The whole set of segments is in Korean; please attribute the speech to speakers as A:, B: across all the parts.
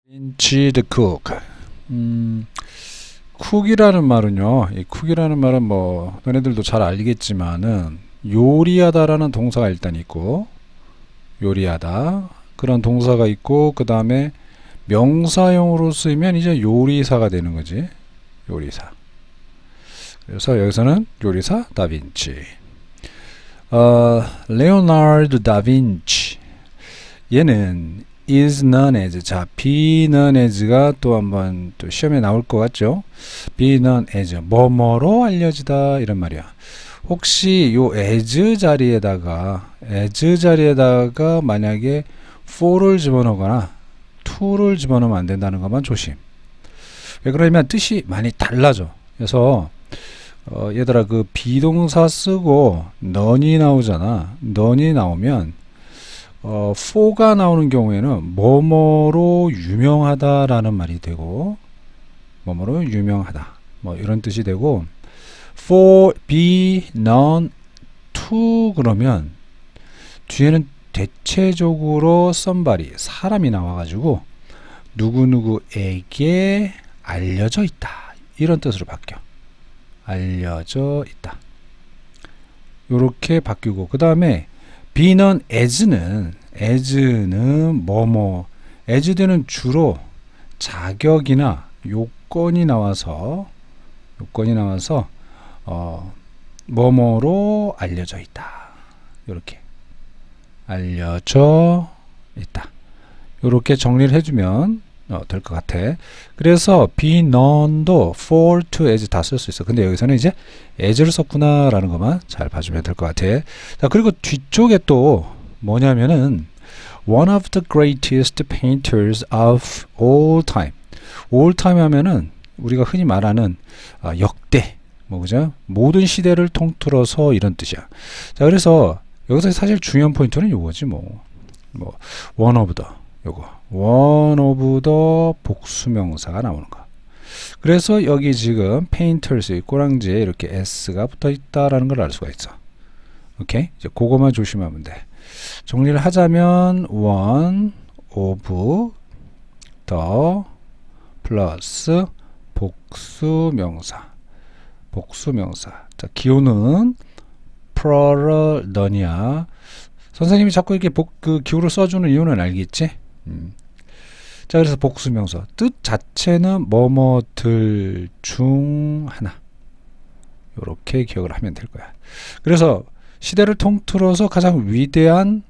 A: 인치 the cook. 쿡이라는 말은요. 이 쿡이라는 말은 뭐 너네들도 잘 알겠지만은 요리하다라는 동사가 일단 있고 요리하다 그런 동사가 있고 그 다음에 명사형으로 쓰이면 이제 요리사가 되는 거지. 요리사. 그래서 여기서는 요리사 다빈치. 레오나르도 다빈치. 얘는 is known as. 자, be known as가 또 한번 또 시험에 나올 것 같죠? be known as 뭐뭐로 알려지다 이런 말이야. 혹시 요 as 자리에다가 만약에 for를 집어넣거나 to를 집어넣으면 안 된다는 것만 조심. 왜 그러냐면 뜻이 많이 달라져. 그래서 얘들아 그 비동사 쓰고 none이 나오잖아. none이 나오면 for가 나오는 경우에는 뭐뭐로 유명하다라는 말이 되고 뭐뭐로 유명하다 뭐 이런 뜻이 되고 for, be, known, to 그러면 뒤에는 대체적으로 somebody 사람이 나와가지고 누구누구에게 알려져 있다 이런 뜻으로 바뀌어. 알려져 있다 요렇게 바뀌고 그 다음에 be known as는 뭐뭐 as는 주로 자격이나 요건이 나와서 뭐뭐로 알려져 있다. 요렇게 알려져 있다. 요렇게 정리를 해주면 될 것 같아. 그래서 be known도 for, to, as 다 쓸 수 있어. 근데 여기서는 이제 as를 썼구나 라는 것만 잘 봐주면 될 것 같아. 자, 그리고 뒤쪽에 또 뭐냐면은 one of the greatest painters of all time. all time 하면은 우리가 흔히 말하는 역대 뭐 그죠? 모든 시대를 통틀어서 이런 뜻이야. 자, 그래서 여기서 사실 중요한 포인트는 요거지 뭐 one of the 요거 one of the 복수명사가 나오는 거. 그래서 여기 지금 painters 꼬랑지에 이렇게 s가 붙어 있다라는 걸 알 수가 있어. 오케이? 이제 그거만 조심하면 돼. 정리를 하자면 one of the 플러스 복수명사. 자, 기호는 plural none이야. 선생님이 자꾸 이렇게 그 기호를 써주는 이유는 알겠지? 자, 그래서 복수명사 뜻 자체는 뭐뭐들 중 하나. 요렇게 기억을 하면 될 거야. 그래서 시대를 통틀어서 가장 위대한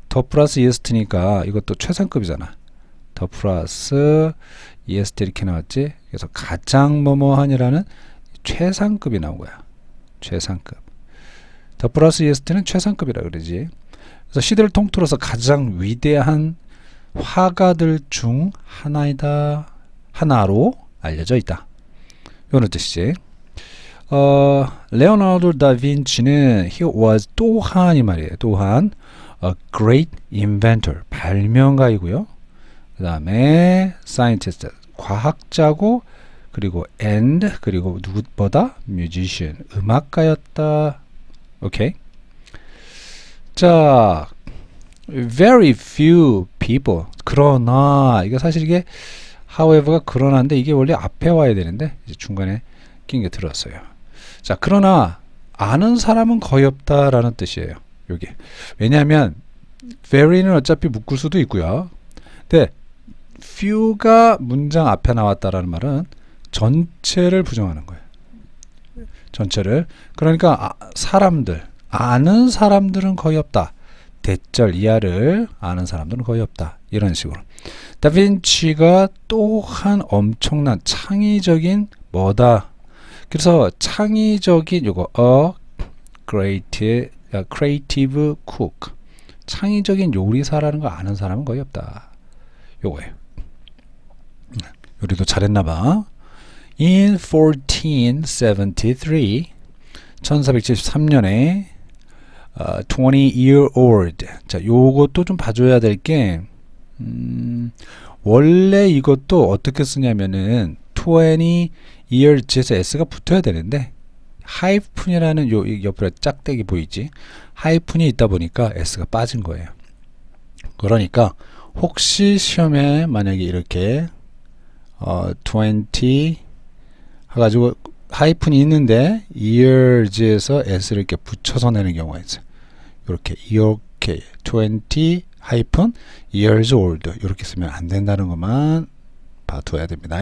A: 더 플러스 EST니까 이것도 최상급이잖아. 더 플러스 EST 이렇게 나왔지. 그래서 가장 뭐뭐한이라는 최상급이 나온 거야. 최상급. 더 플러스 EST는 최상급이라 그러지. 그래서 시대를 통틀어서 가장 위대한 화가들 중 하나로 알려져 있다. 이런 뜻이지. 레오나르도 다빈치는 he was 또한 이 말이에요. 또한 a great inventor 발명가이고요. 그 다음에 scientist 과학자고 그리고 그리고 누구보다 musician 음악가였다. 오케이. 자, very few people. 그러나 이거 사실 이게 however가 그러나인데 이게 원래 앞에 와야 되는데 이제 중간에 낀 게 들었어요. 자, 그러나 아는 사람은 거의 없다라는 뜻이에요. 요게. 왜냐하면 very는 어차피 묶을 수도 있고요. 근데 few가 문장 앞에 나왔다라는 말은 전체를 부정하는 거예요. 전체를. 그러니까 사람들, 아는 사람들은 거의 없다. 대절 이하를 아는 사람들은 거의 없다. 이런 식으로. 다빈치가 또한 엄청난 창의적인 뭐다. 그래서 창의적인 요거 creative cook. 창의적인 요리사라는 거 아는 사람은 거의 없다. 요거예요. 요리도 잘했나봐. In 1473 1473년에 20-year-old. 자, 요것도 좀 봐줘야 될 게 원래 이것도 어떻게 쓰냐면은 20-years에서 s가 붙어야 되는데 하이픈이라는 요 옆에 짝대기 보이지? 하이픈이 있다 보니까 s가 빠진 거예요. 그러니까 혹시 시험에 만약에 이렇게 20 해가지고 하이픈이 있는데 years에서 s를 이렇게 붙여서 내는 경우가 있어요. 이렇게 20 하이픈 years old 이렇게 쓰면 안 된다는 것만 봐둬야 됩니다.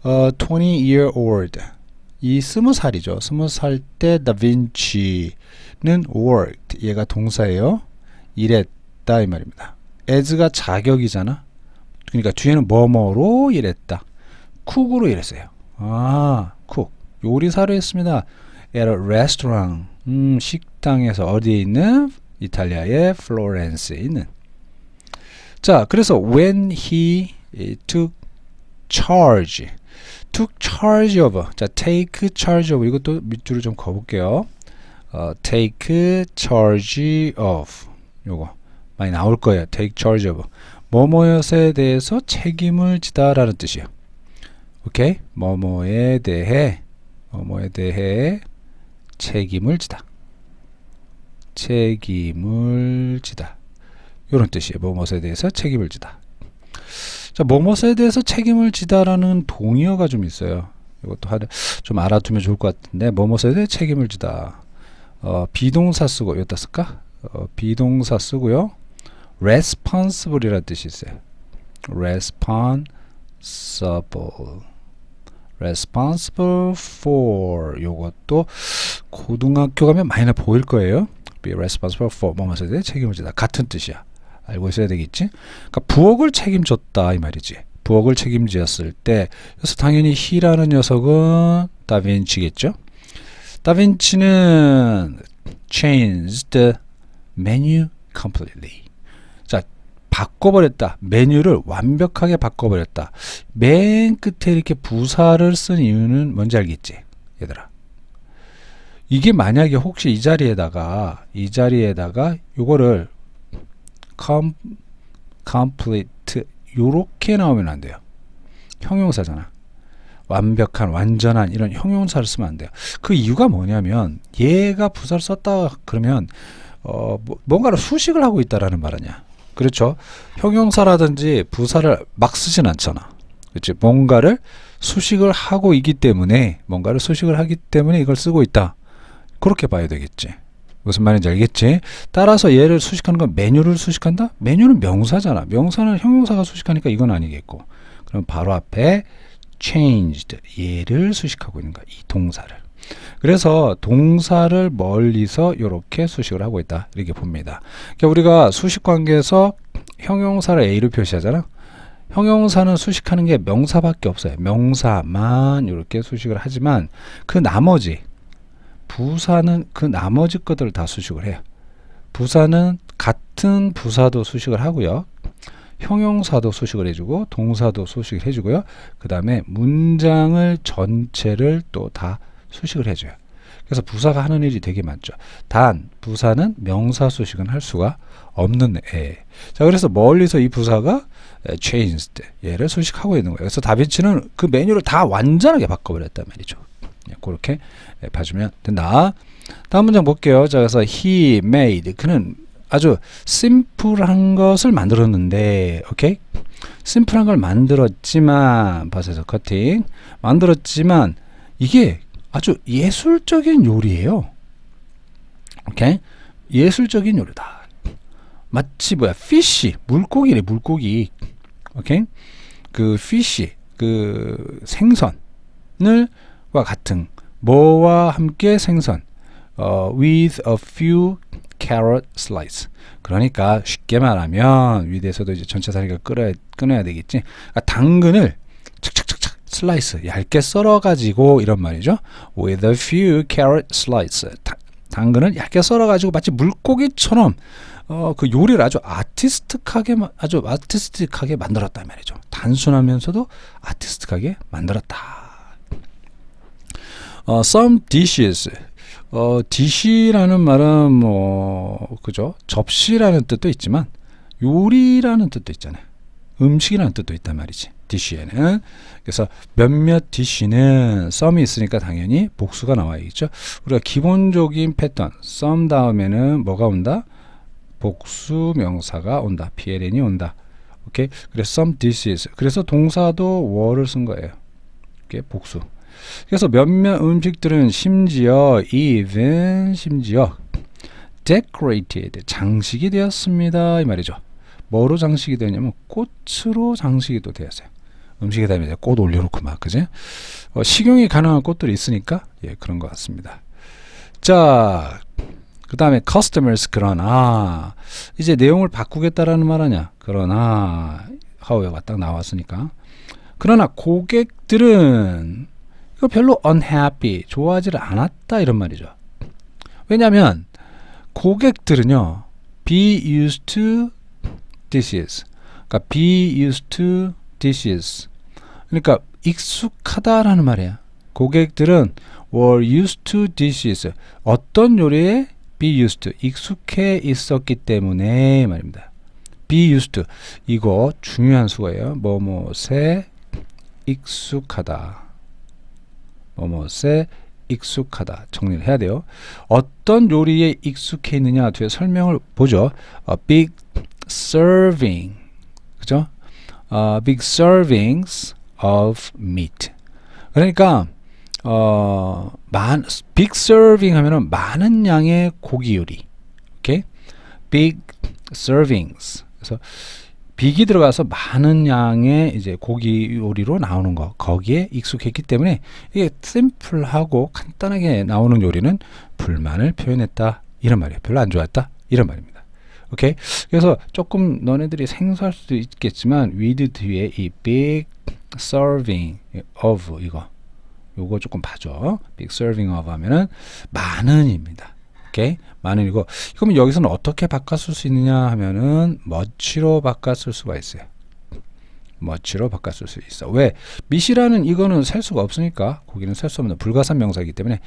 A: 20-year old 이 20살이죠. 20살 때 다빈치는 worked 얘가 동사예요. 일했다 이 말입니다. as가 자격이잖아. 그러니까 뒤에는 뭐뭐로 일했다. 쿡으로 일했어요. 쿡 요리사로 했습니다. at a restaurant 식당에서 어디에 있는 이탈리아의 플로렌스에 있는. 자, 그래서 when he took charge of 자 take charge of 이것도 밑줄을 좀 그어볼게요. take charge of 요거 많이 나올 거예요. take charge of 뭐뭐엇에 대해서 책임을 지다라는 뜻이에요. 오케이? 뭐뭐에 대해 책임을 지다. 이런 뜻이에요. 뭐뭐에 대해서 책임을 지다. 자, 뭐뭐에 대해서 책임을 지다라는 동의어가 좀 있어요. 이것도 좀 알아두면 좋을 것 같은데, 뭐뭐에 대해 책임을 지다. 비동사 쓰고 여기다 쓸까? 비동사 쓰고요. responsible이라는 뜻이 있어요. responsible for 요것도 고등학교 가면 많이 보일 거예요. be responsible for 뭐뭐에 대해 책임을 지다. 같은 뜻이야. 알고 있어야 되겠지? 그러니까 부엌을 책임졌다 이 말이지. 부엌을 책임지었을 때 그래서 당연히 he라는 녀석은 다빈치겠죠. 다빈치는 changed the menu completely. 자, 바꿔버렸다. 메뉴를 완벽하게 바꿔버렸다. 맨 끝에 이렇게 부사를 쓴 이유는 뭔지 알겠지? 얘들아. 이게 만약에 혹시 이 자리에다가 요거를 complete 요렇게 나오면 안 돼요. 형용사잖아. 완벽한, 완전한 이런 형용사를 쓰면 안 돼요. 그 이유가 뭐냐면 얘가 부사를 썼다 그러면 뭔가를 수식을 하고 있다라는 말 아니야. 그렇죠? 형용사라든지 부사를 막 쓰진 않잖아. 그렇지? 뭔가를 수식을 하기 때문에 이걸 쓰고 있다. 그렇게 봐야 되겠지. 무슨 말인지 알겠지? 따라서 얘를 수식하는 건 메뉴를 수식한다? 메뉴는 명사잖아. 명사는 형용사가 수식하니까 이건 아니겠고. 그럼 바로 앞에 changed 얘를 수식하고 있는 거야. 이 동사를. 그래서 동사를 멀리서 이렇게 수식을 하고 있다. 이렇게 봅니다. 그러니까 우리가 수식 관계에서 형용사를 A로 표시하잖아. 형용사는 수식하는 게 명사밖에 없어요. 명사만 이렇게 수식을 하지만 그 나머지 부사는 그 나머지 것들을 다 수식을 해요. 부사는 같은 부사도 수식을 하고요. 형용사도 수식을 해주고 동사도 수식을 해주고요. 그 다음에 문장을 전체를 또 다 수식을 해줘요. 그래서 부사가 하는 일이 되게 많죠. 단 부사는 명사 수식은 할 수가 없는 애. 자, 그래서 멀리서 이 부사가 changed 얘를 수식하고 있는 거예요. 그래서 다빈치는 그 메뉴를 다 완전하게 바꿔버렸단 말이죠. 그렇게 봐주면 된다. 다음 문장 볼게요. 자, 그래서 he made 그는 아주 심플한 것을 만들었는데, 오케이? 심플한 걸 만들었지만, 봐서 커팅 만들었지만 이게 아주 예술적인 요리예요. 오케이? 예술적인 요리다. 마치 피쉬 물고기네 물고기. 오케이? 그 피쉬 그 생선을 과 같은 뭐와 함께 생선 with a few carrot slice. 그러니까 쉽게 말하면 위에서도 이제 전체사니까 끊어야 되겠지. 그러니까 당근을 착착착착 슬라이스 얇게 썰어 가지고 이런 말이죠. with a few carrot slice. 당근을 얇게 썰어 가지고 마치 물고기처럼 그 요리를 아주 아티스틱하게 만들었단 말이죠. 단순하면서도 아티스틱하게 만들었다. Some dishes. dish라는 말은 그죠? 접시라는 뜻도 있지만 요리라는 뜻도 있잖아요. 음식이라는 뜻도 있단 말이지. dish에는. 그래서 몇몇 dish는 some이 있으니까 당연히 복수가 나와야겠죠. 우리가 기본적인 패턴 some 다음에는 뭐가 온다? 복수 명사가 온다. pln이 온다. 오케이. 그래서 some dishes. 그래서 동사도 were를 쓴 거예요. 오케이. 복수. 그래서 몇몇 음식들은 심지어 decorated 장식이 되었습니다 이 말이죠. 뭐로 장식이 되냐면 꽃으로 장식이 또 되었어요. 음식에 다음에 꽃 올려놓고 막 그지? 식용이 가능한 꽃들이 있으니까 예 그런 것 같습니다. 자, 그 다음에 customers 그러나 이제 내용을 바꾸겠다라는 말 아니야. 그러나 however가 딱 나왔으니까 그러나 고객들은 이거 별로 unhappy 좋아하지를 않았다 이런 말이죠. 왜냐하면 고객들은요 be used to dishes 그러니까 be used to dishes 그러니까 익숙하다라는 말이야. 고객들은 were used to dishes 어떤 요리에 be used to 익숙해 있었기 때문에 말입니다. be used to 이거 중요한 수거예요. 뭐뭐에 익숙하다. 뭐뭐에 익숙하다 정리를 해야 돼요. 어떤 요리에 익숙해 있느냐 뒤에 설명을 보죠. big serving 그죠? big servings of meat 그러니까 big serving 하면은 많은 양의 고기 요리. 오케이? big servings. 그래서 빅이 들어가서 많은 양의 이제 고기 요리로 나오는 거. 거기에 익숙했기 때문에 이게 심플하고 간단하게 나오는 요리는 불만을 표현했다. 이런 말이에요. 별로 안 좋아했다. 이런 말입니다. 오케이? 그래서 조금 너네들이 생소할 수도 있겠지만 with 뒤에 이 big serving of 요거 조금 봐줘. big serving of 하면은 많은입니다. 오케이? 많은이고 그러면 여기서는 어떻게 바꿨을 수 있느냐 하면은 much로 바꿨을 수가 있어요. much로 바꿨을 수 있어. 왜? meat이라는 이거는 셀 수가 없으니까 고기는 셀 수 없는 불가산 명사이기 때문에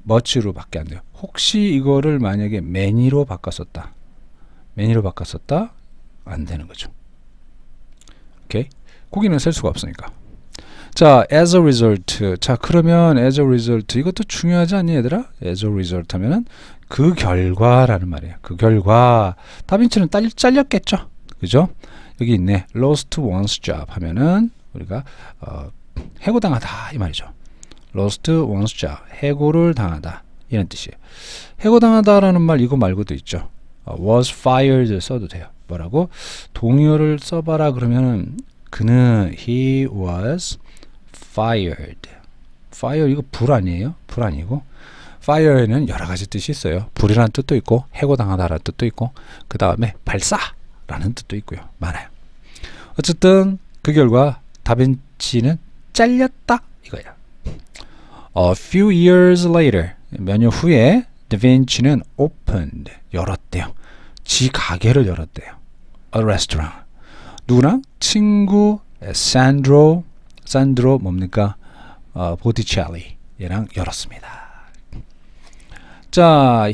A: much로 밖에 안 돼요. 혹시 이거를 만약에 many로 바꿨었다. 안 되는 거죠. 오케이? 고기는 셀 수가 없으니까. 자, as a result. 자, 그러면 as a result 이것도 중요하지 않니 얘들아? as a result 하면은 그 결과라는 말이에요. 그 결과. 다빈치는 잘렸겠죠? 그죠? 여기 있네. lost one's job 하면은 우리가 해고당하다 이 말이죠. lost one's job. 해고를 당하다. 이런 뜻이에요. 해고당하다라는 말 이거 말고도 있죠. was fired 써도 돼요. 뭐라고? 동요를 써봐라 그러면은 그는 he was fired. fire 이거 불 아니에요? 불 아니고 fire에는 여러 가지 뜻이 있어요. 불이라는 뜻도 있고 해고당하다라는 뜻도 있고 그 다음에 발사라는 뜻도 있고요. 많아요. 어쨌든 그 결과 다빈치는 잘렸다 이거야. A few years later 몇 년 후에 다빈치는 opened 열었대요. 지 가게를 열었대요. A restaurant. 누구랑? 친구 산드로 뭡니까? 보티첼리 얘랑 열었습니다. 자,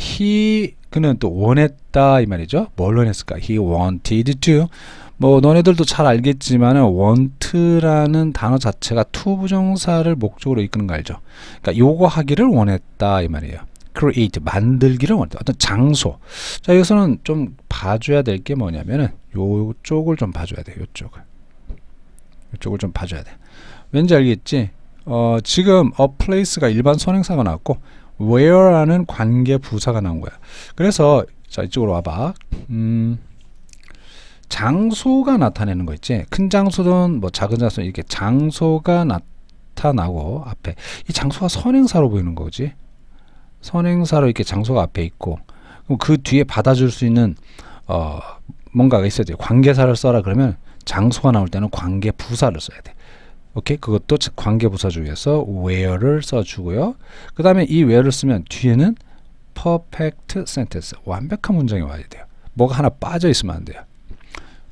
A: 그는 또 원했다 이 말이죠. 뭘 원했을까? He wanted to. 뭐 너네들도 잘 알겠지만은 want라는 단어 자체가 to 부정사를 목적으로 이끄는 거 알죠? 그러니까 요거 하기를 원했다 이 말이에요. create 만들기를 원했다. 어떤 장소. 자, 여기서는 좀 봐줘야 될 게 뭐냐면은 요쪽을 좀 봐줘야 돼. 요쪽을 좀 봐줘야 돼. 왠지 알겠지? 지금 a place가 일반 선행사가 나왔고 where라는 관계 부사가 나온 거야. 그래서 자 이쪽으로 와봐. 장소가 나타내는 거 있지? 큰 장소든 뭐 작은 장소 이렇게 장소가 나타나고 앞에 이 장소가 선행사로 보이는 거지. 선행사로 이렇게 장소가 앞에 있고 그럼 그 뒤에 받아줄 수 있는 뭔가가 있어야 돼. 관계사를 써라 그러면 장소가 나올 때는 관계 부사를 써야 돼. 오케이? 그것도 관계 부사 중에서 where를 써주고요. 그 다음에 이 where를 쓰면 뒤에는 perfect sentence 완벽한 문장이 와야 돼요. 뭐가 하나 빠져 있으면 안 돼요.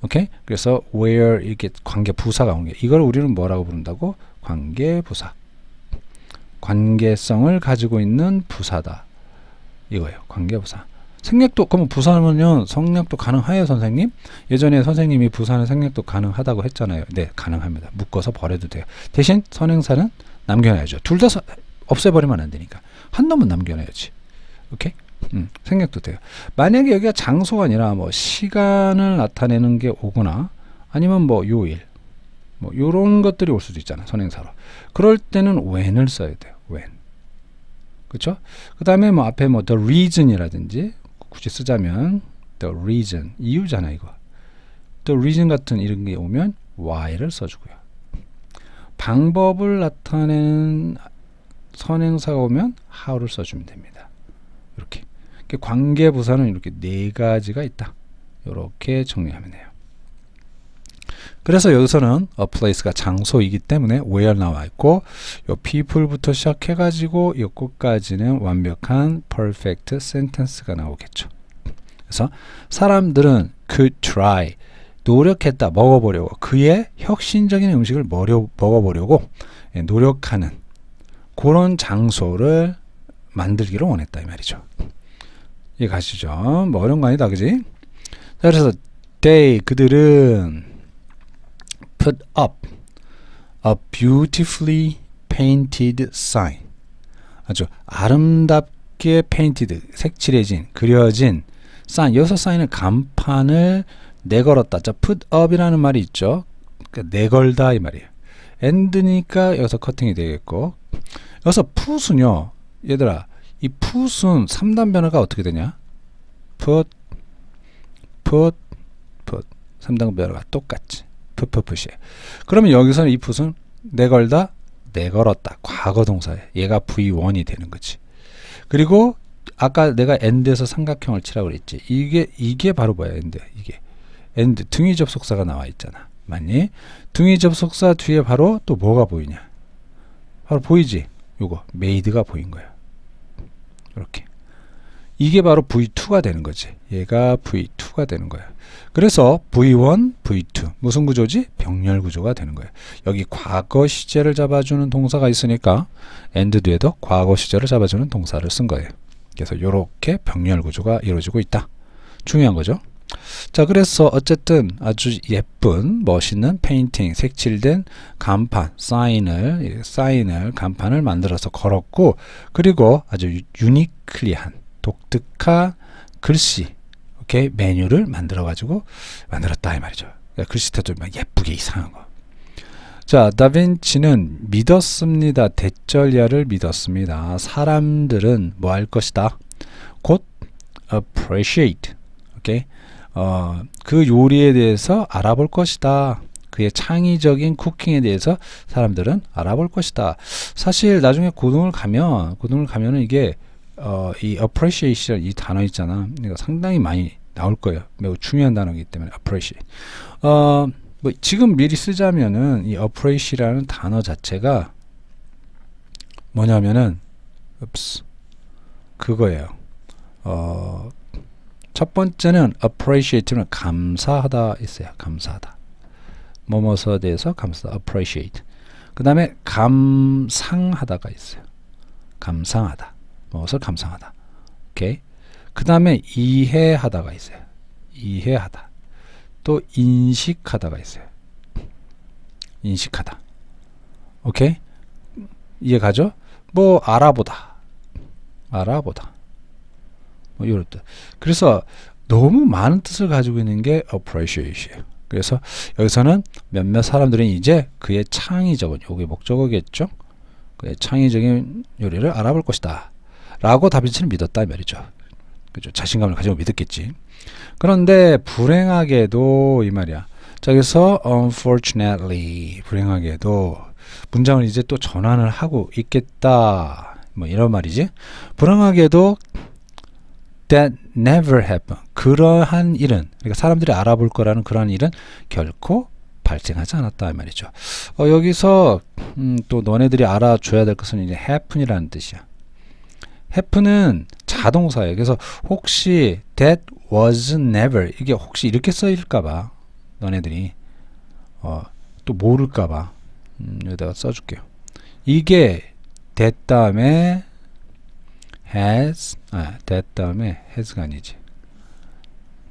A: 오케이? 그래서 where 이렇게 관계 부사가 오는 게 이걸 우리는 뭐라고 부른다고? 관계 부사. 관계성을 가지고 있는 부사다. 이거예요. 관계 부사. 생략도 그러면 부사하면요 성략도 가능해요 선생님? 예전에 선생님이 부사는 생략도 가능하다고 했잖아요. 네 가능합니다. 묶어서 버려도 돼요. 대신 선행사는 남겨놔야죠. 둘 다 없애버리면 안 되니까 한 놈은 남겨놔야지. 오케이? 생략도 돼요. 만약에 여기가 장소가 아니라 뭐 시간을 나타내는 게 오거나 아니면 뭐 요일 뭐 요런 것들이 올 수도 있잖아, 선행사로. 그럴 때는 when을 써야 돼요. when. 그쵸? 그 다음에 뭐 앞에 뭐 the reason이라든지 굳이 쓰자면 the reason, 이유잖아 이거. the reason 같은 이런 게 오면 why를 써주고요. 방법을 나타내는 선행사가 오면 how를 써주면 됩니다. 이렇게 관계부사는 이렇게 네 가지가 있다. 이렇게 정리하면 돼요. 그래서 여기서는 a place가 장소이기 때문에 where 나와 있고, 요 people부터 시작해 가지고 요 끝까지는 완벽한 perfect sentence가 나오겠죠. 그래서 사람들은 could try, 노력했다, 먹어보려고, 그의 혁신적인 음식을 먹어보려고 노력하는 그런 장소를 만들기를 원했다 이 말이죠. 이해 가시죠? 뭐 어려운 거 아니다, 그지? 그래서 they, 그들은 put up a beautifully painted sign, 아주 아름답게 painted, 색칠해진, 그려진 sign, 여기서 sign은 간판을 내걸었다. 자, put up이라는 말이 있죠. 그러니까 내걸다 이 말이에요. and니까 여기서 커팅이 되겠고, 여기서 put은요, 얘들아, 이 put은 3단 변화가 어떻게 되냐? put 3단 변화가 똑같지. put이에요. 그러면 여기서는 이 put은 내걸다, 내걸었다. 과거 동사예요. 얘가 V1이 되는 거지. 그리고 아까 내가 end에서 삼각형을 치라고 그랬지. 이게 바로 뭐야, end. 이게 end, 등위 접속사가 나와 있잖아. 맞니? 등위 접속사 뒤에 바로 또 뭐가 보이냐? 바로 보이지? 요거 made가 보인 거야. 이렇게. 이게 바로 V2가 되는 거지. 얘가 V2가 되는 거야. 그래서 V1, V2 무슨 구조지? 병렬 구조가 되는 거예요. 여기 과거 시제를 잡아주는 동사가 있으니까 and 뒤에도 과거 시제를 잡아주는 동사를 쓴 거예요. 그래서 이렇게 병렬 구조가 이루어지고 있다. 중요한 거죠. 자, 그래서 어쨌든 아주 예쁜 멋있는 페인팅, 색칠된 간판, 사인을 간판을 만들어서 걸었고, 그리고 아주 유니클리한 독특한 글씨, 오케이, 메뉴를 만들었다 이 말이죠. 그러니까 글씨체도 막 예쁘게 이상한 거. 자, 다빈치는 믿었습니다. 대절야를 믿었습니다. 사람들은 뭐 할 것이다? 곧 appreciate, 오케이, 그 요리에 대해서 알아볼 것이다. 그의 창의적인 쿠킹에 대해서 사람들은 알아볼 것이다. 사실 나중에 고등을 가면은 이게 이 appreciation 이 단어 있잖아. 이거 상당히 많이 나올 거예요. 매우 중요한 단어이기 때문에 appreciate. 뭐 지금 미리 쓰자면은 이 appreciate라는 단어 자체가 뭐냐면은 그거예요. 첫 번째는 appreciate는 감사하다 있어요. 감사하다. 뭐뭐에 대해서 감사하다. appreciate. 그 다음에 감상하다가 있어요. 감상하다. 무엇을 감상하다. 오케이. 그 다음에 이해하다가 있어요. 이해하다. 또 인식하다가 있어요. 인식하다. 오케이. 이해 가죠? 뭐 알아보다. 뭐 이런 뜻. 그래서 너무 많은 뜻을 가지고 있는 게 appreciate이에요. 그래서 여기서는 몇몇 사람들은 이제 그의 창의적인, 요게 목적어겠죠? 그의 창의적인 요리를 알아볼 것이다 라고 다빈치는 믿었다 이 말이죠. 그죠? 자신감을 가지고 믿었겠지. 그런데 불행하게도 이 말이야. 자, 그래서 unfortunately, 불행하게도 문장을 이제 또 전환을 하고 있겠다. 뭐 이런 말이지. 불행하게도 that never happen. 그러한 일은, 그러니까 사람들이 알아볼 거라는 그러한 일은 결코 발생하지 않았다 이 말이죠. 여기서 또 너네들이 알아줘야 될 것은 이제 happen이라는 뜻이야. happen은 자동사예요. 그래서 혹시 that was never, 이게 혹시 이렇게 써일까봐 너네들이 또 모를까봐 여기다가 써줄게요. 이게 that 다음에 has, that 다음에 has가 아니지.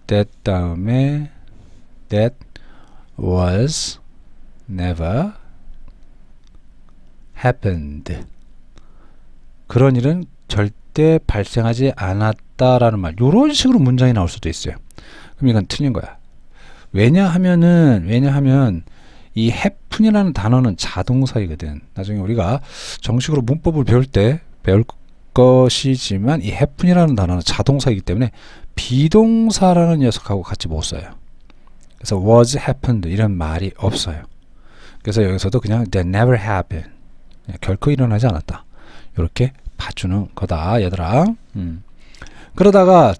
A: that 다음에 that was never happened. 그런 일은 절대 발생하지 않았다라는 말. 요런 식으로 문장이 나올 수도 있어요. 그럼 이건 틀린 거야. 왜냐하면 이 happen이라는 단어는 자동사이거든. 나중에 우리가 정식으로 문법을 배울 때 배울 것이지만 이 happen이라는 단어는 자동사이기 때문에 비동사라는 녀석하고 같이 못 써요. 그래서 was happened 이런 말이 없어요. 그래서 여기서도 그냥 that never happened, 결코 일어나지 않았다, 이렇게 봐주는 거다 얘들아. 그러다가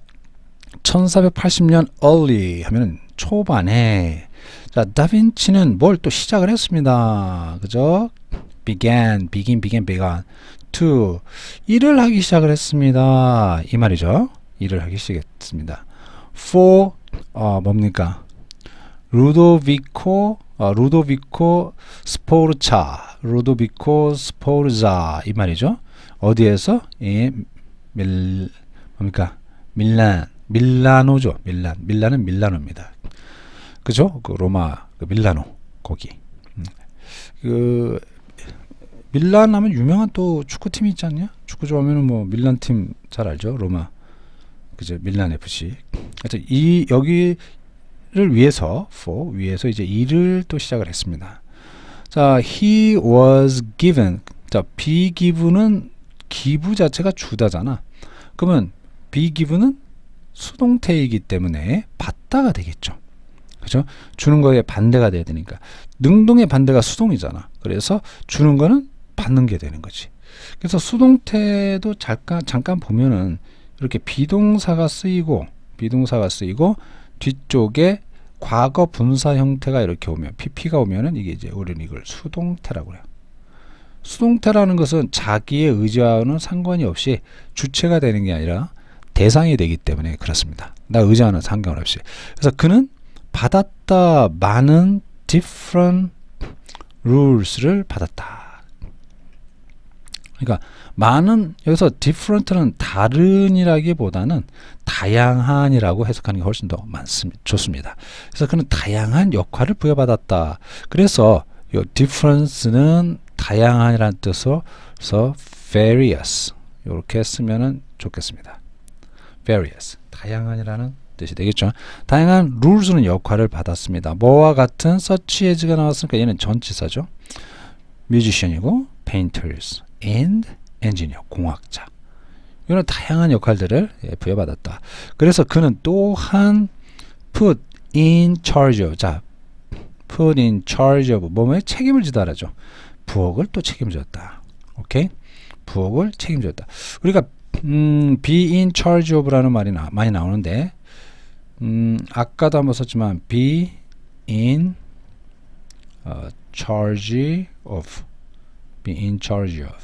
A: 1480년 early 하면은 초반에, 자 다빈치는 뭘 또 시작을 했습니다. 그죠? began to 일을 하기 시작을 했습니다, 이 말이죠. 일을 하기 시작했습니다. for 뭡니까? 루도비코 스포르차, 이 말이죠. 어디에서? 뭡니까? 밀라노죠. 밀란은 밀라노입니다. 그죠? 그 로마 그 밀라노 거기. 그 밀란 하면 유명한 또 축구팀이 있지 않냐? 축구 좋아하면은 뭐 밀란 팀 잘 알죠? 로마. 그죠? 밀란 FC. 하여튼 이 여기를 위해서 위해서 이제 일을 또 시작을 했습니다. 자, he was given. 자, be given은 기부 자체가 주다잖아. 그러면 be given은 수동태이기 때문에 받다가 되겠죠. 그죠? 주는 거에 반대가 돼야 되니까. 능동의 반대가 수동이잖아. 그래서 주는 거는 받는 게 되는 거지. 그래서 수동태도 잠깐 보면은 이렇게 비동사가 쓰이고 뒤쪽에 과거 분사 형태가 이렇게 오면 pp가 오면은 이게 이제 우리는 이걸 수동태라고 해요. 수동태라는 것은 자기의 의지와는 상관이 없이 주체가 되는 게 아니라 대상이 되기 때문에 그렇습니다. 나 의지와는 상관없이. 그래서 그는 받았다. 많은 different rules를 받았다. 그러니까 많은, 여기서 different는 다른이라기보다는 다양한이라고 해석하는 게 훨씬 더 좋습니다. 그래서 그는 다양한 역할을 부여받았다. 그래서 이 difference는 다양한이라는 뜻으로 various 이렇게 쓰면은 좋겠습니다. various, 다양한이라는 뜻이 되겠죠. 다양한 rules는 역할을 받았습니다. 뭐와 같은 such as가 나왔으니까 얘는 전치사죠. musician이고 painters and engineer, 공학자. 이런 다양한 역할들을 부여받았다. 그래서 그는 또한 put in charge of, 자, put in charge of, 뭐뭐에 책임을 지다라죠. 부엌을 또 책임졌다. 오케이? 부엌을 책임졌다. 우리가 be in charge of라는 말이 많이 나오는데, 아까도 한번 썼지만 be in charge of, be in charge of.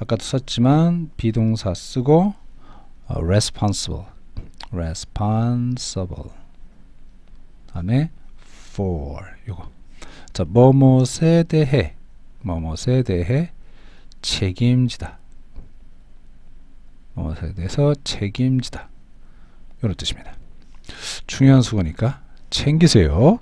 A: 아까도 썼지만 비동사 쓰고 responsible 다음에 for 요거. 자, 뭐뭇에 대해 책임지다. 뭐뭇에 대해서 책임지다. 이런 뜻입니다. 중요한 수거니까 챙기세요.